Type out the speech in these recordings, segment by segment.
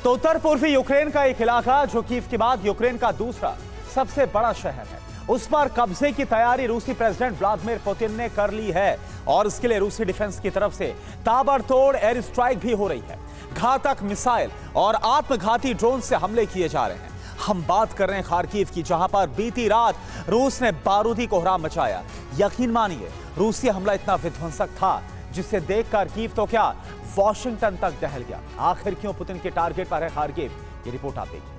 तो उत्तर पूर्वी यूक्रेन का एक इलाका जो कीव के बाद यूक्रेन का दूसरा सबसे बड़ा शहर है, उस पर कब्जे की तैयारी रूसी प्रेसिडेंट व्लादिमीर पुतिन ने कर ली है और इसके लिए रूसी डिफेंस की तरफ से ताबड़तोड़ एयर स्ट्राइक भी हो रही है। घातक मिसाइल और आत्मघाती ड्रोन से हमले किए जा रहे हैं। हम बात कर रहे हैं खार्किव की, जहां पर बीती रात रूस ने बारूदी कोहराम मचाया। यकीन मानिए, रूसी हमला इतना विध्वंसक था जिसे देख खार्किव तो क्या वॉशिंगटन तक दहल गया। आखिर क्यों पुतिन के टारगेट पर है खार्किव, ये रिपोर्ट आप देखिए।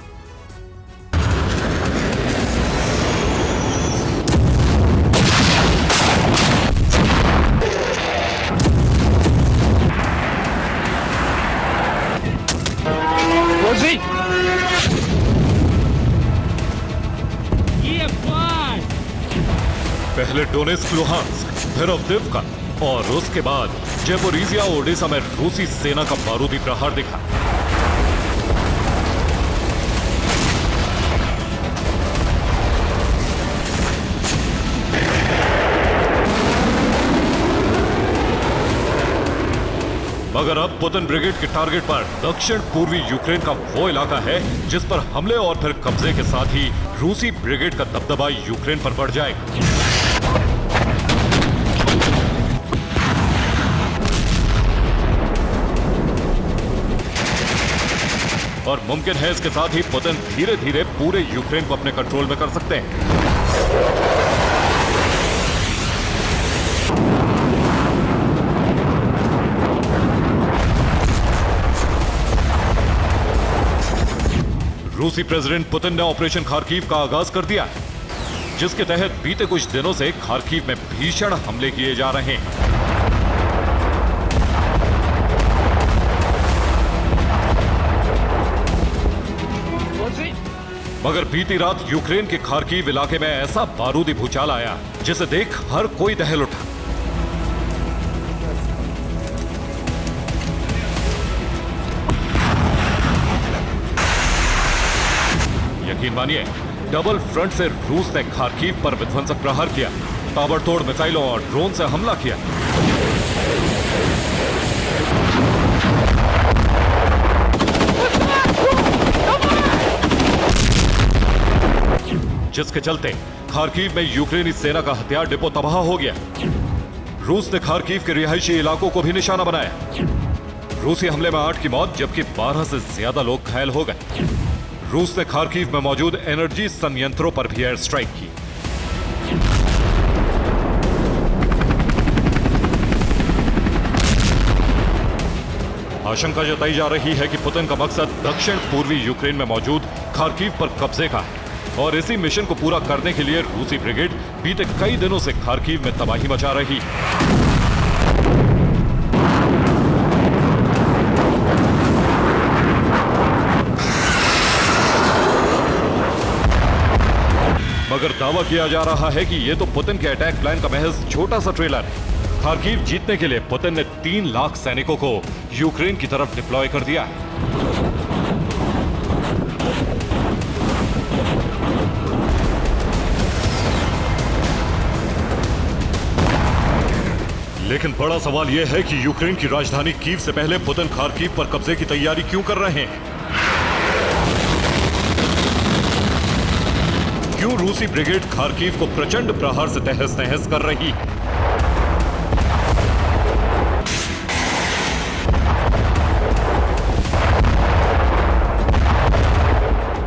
पहले डोनेस्क, लुहांस्क, फिर अवदिव्का और उसके बाद ज़ेपोरिज़िया ओडेसा में रूसी सेना का बारूदी प्रहार दिखा। मगर अब पुतिन ब्रिगेड के टारगेट पर दक्षिण पूर्वी यूक्रेन का वो इलाका है जिस पर हमले और फिर कब्जे के साथ ही रूसी ब्रिगेड का दबदबा यूक्रेन पर बढ़ जाएगा। और मुमकिन है इसके साथ ही पुतिन धीरे धीरे पूरे यूक्रेन को अपने कंट्रोल में कर सकते हैं। रूसी प्रेसिडेंट पुतिन ने ऑपरेशन खार्किव का आगाज कर दिया है, जिसके तहत बीते कुछ दिनों से खार्किव में भीषण हमले किए जा रहे हैं। मगर बीती रात यूक्रेन के खार्किव इलाके में ऐसा बारूदी भूचाल आया जिसे देख हर कोई दहल उठा। यकीन मानिए, डबल फ्रंट से रूस ने खार्किव पर विध्वंसक प्रहार किया, ताबड़तोड़ मिसाइलों और ड्रोन से हमला किया। जिसके चलते खार्किव में यूक्रेनी सेना का हथियार डिपो तबाह हो गया। रूस ने खार्किव के रिहायशी इलाकों को भी निशाना बनाया। रूसी हमले में 8 की मौत जबकि 12 से ज्यादा लोग घायल हो गए। रूस ने खार्किव में मौजूद एनर्जी संयंत्रों पर भी एयर स्ट्राइक की। आशंका जताई जा रही है कि पुतिन का मकसद दक्षिण पूर्वी यूक्रेन में मौजूद खार्किव पर कब्जे का है और इसी मिशन को पूरा करने के लिए रूसी ब्रिगेड बीते कई दिनों से खार्किव में तबाही मचा रही है। मगर दावा किया जा रहा है कि यह तो पुतिन के अटैक प्लान का महज छोटा सा ट्रेलर है। खार्किव जीतने के लिए पुतिन ने 3 लाख सैनिकों को यूक्रेन की तरफ डिप्लॉय कर दिया है। लेकिन बड़ा सवाल यह है कि यूक्रेन की राजधानी कीव से पहले पुतिन खार्किव पर कब्जे की तैयारी क्यों कर रहे हैं? क्यों रूसी ब्रिगेड खार्किव को प्रचंड प्रहार से तहस नहस कर रही है?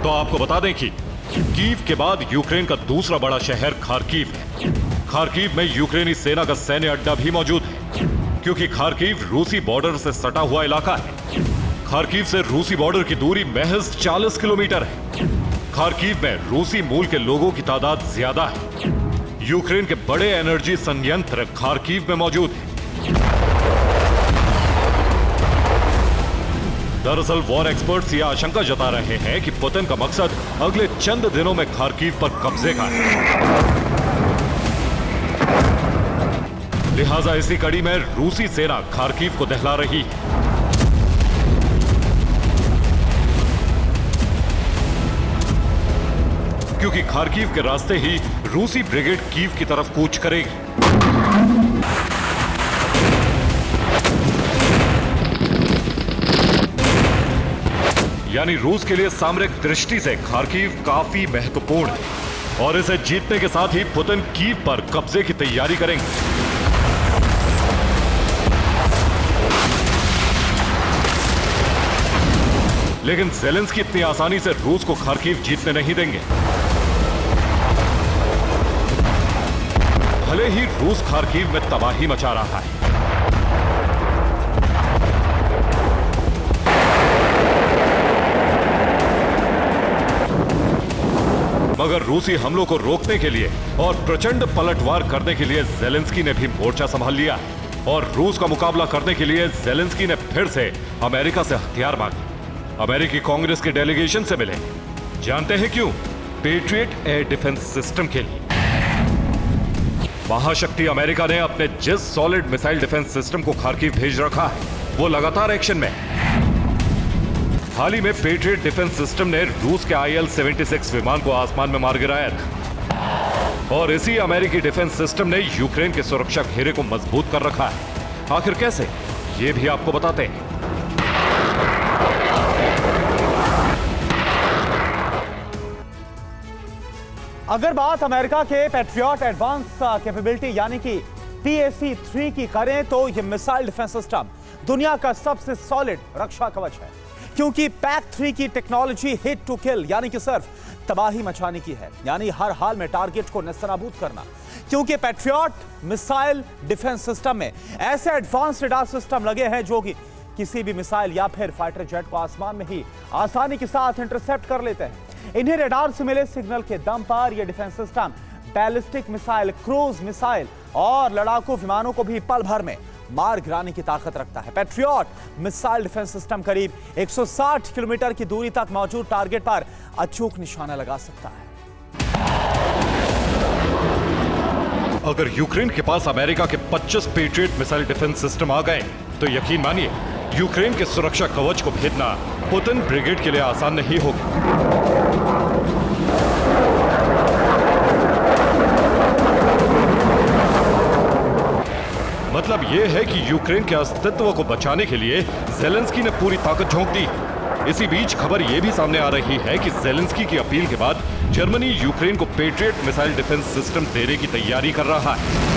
तो आपको बता दें कि कीव के बाद यूक्रेन का दूसरा बड़ा शहर खार्किव है। खार्किव में यूक्रेनी सेना का सैन्य अड्डा भी मौजूद है, क्योंकि खार्किव रूसी बॉर्डर से सटा हुआ इलाका है। खार्किव से रूसी बॉर्डर की दूरी महज 40 किलोमीटर है। खार्किव में रूसी मूल के लोगों की तादाद ज्यादा है। यूक्रेन के बड़े एनर्जी संयंत्र खार्किव में मौजूद है। दरअसल वॉर एक्सपर्ट्स यह आशंका जता रहे हैं कि पुतिन का मकसद अगले चंद दिनों में खार्किव पर कब्जे का है। लिहाजा इसी कड़ी में रूसी सेना खार्किव को दहला रही है। क्योंकि खार्किव के रास्ते ही रूसी ब्रिगेड कीव की तरफ कूच करेगी। यानी रूस के लिए सामरिक दृष्टि से खार्किव काफी महत्वपूर्ण है और इसे जीतने के साथ ही पुतिन कीव पर कब्जे की तैयारी करेंगे। लेकिन ज़ेलेंस्की इतनी आसानी से रूस को खार्किव जीतने नहीं देंगे। भले ही रूस खार्किव में तबाही मचा रहा है, मगर रूसी हमलों को रोकने के लिए और प्रचंड पलटवार करने के लिए ज़ेलेंस्की ने भी मोर्चा संभाल लिया और रूस का मुकाबला करने के लिए ज़ेलेंस्की ने फिर से अमेरिका से हथियार मांगे। अमेरिकी कांग्रेस के डेलीगेशन से मिले। जानते हैं क्यों? पेट्रियट एयर डिफेंस सिस्टम के लिए। महाशक्ति अमेरिका ने अपने जिस सॉलिड मिसाइल डिफेंस सिस्टम को खार्किव भेज रखा है, वो लगातार एक्शन में है। हाल ही में पेट्रियट डिफेंस सिस्टम ने रूस के IL-76 विमान को आसमान में मार गिराया था और इसी अमेरिकी डिफेंस सिस्टम ने यूक्रेन के सुरक्षा घेरे को मजबूत कर रखा है। आखिर कैसे, ये भी आपको बताते हैं। अगर बात अमेरिका के पैट्रियट एडवांस कैपेबिलिटी यानी कि PAC-3 की करें तो यह मिसाइल डिफेंस सिस्टम दुनिया का सबसे सॉलिड रक्षा कवच है, क्योंकि PAC-3 की टेक्नोलॉजी हिट टू किल यानी कि सिर्फ तबाही मचाने की है, यानी हर हाल में टारगेट को नेस्तनाबूद करना। क्योंकि पैट्रियट मिसाइल डिफेंस सिस्टम में ऐसे एडवांस रडार सिस्टम लगे हैं जो कि किसी भी मिसाइल या फिर फाइटर जेट को आसमान में ही आसानी के साथ इंटरसेप्ट कर लेते हैं। इन्हें रडार से मिले सिग्नल के दम पर यह defence system ballistic missile, cruise missile और लड़ाकू विमानों को भी पल भर में मार गिराने की ताकत रखता है। पैट्रियट मिसाइल डिफेंस सिस्टम करीब 160 किलोमीटर की दूरी तक मौजूद टारगेट पर अचूक निशाना लगा सकता है। अगर यूक्रेन के पास अमेरिका के 25 पेट्रियट मिसाइल डिफेंस सिस्टम आ गए तो यकीन मानिए यूक्रेन के सुरक्षा कवच को भेदना पुतिन ब्रिगेड के लिए आसान नहीं होगा। मतलब यह है कि यूक्रेन के अस्तित्व को बचाने के लिए ज़ेलेंस्की ने पूरी ताकत झोंक दी। इसी बीच खबर यह भी सामने आ रही है कि ज़ेलेंस्की की अपील के बाद जर्मनी यूक्रेन को पेट्रियट मिसाइल डिफेंस सिस्टम देने की तैयारी कर रहा है।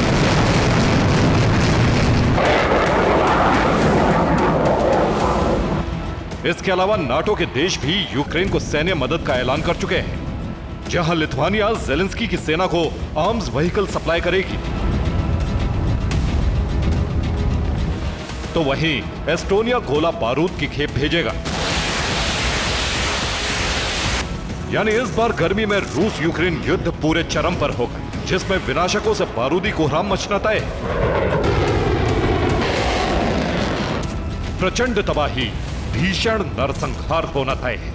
इसके अलावा नाटो के देश भी यूक्रेन को सैन्य मदद का ऐलान कर चुके हैं, जहां लिथुआनिया ज़ेलेंस्की की सेना को आर्म्स व्हीकल सप्लाई करेगी, तो वहीं एस्टोनिया गोला बारूद की खेप भेजेगा। यानी इस बार गर्मी में रूस यूक्रेन युद्ध पूरे चरम पर होगा, जिसमें विनाशकों से बारूदी कोहराम मचना तय। प्रचंड तबाही, भीषण नरसंहार होना तय है।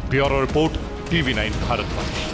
Bureau report, TV9 Bharatvarsh.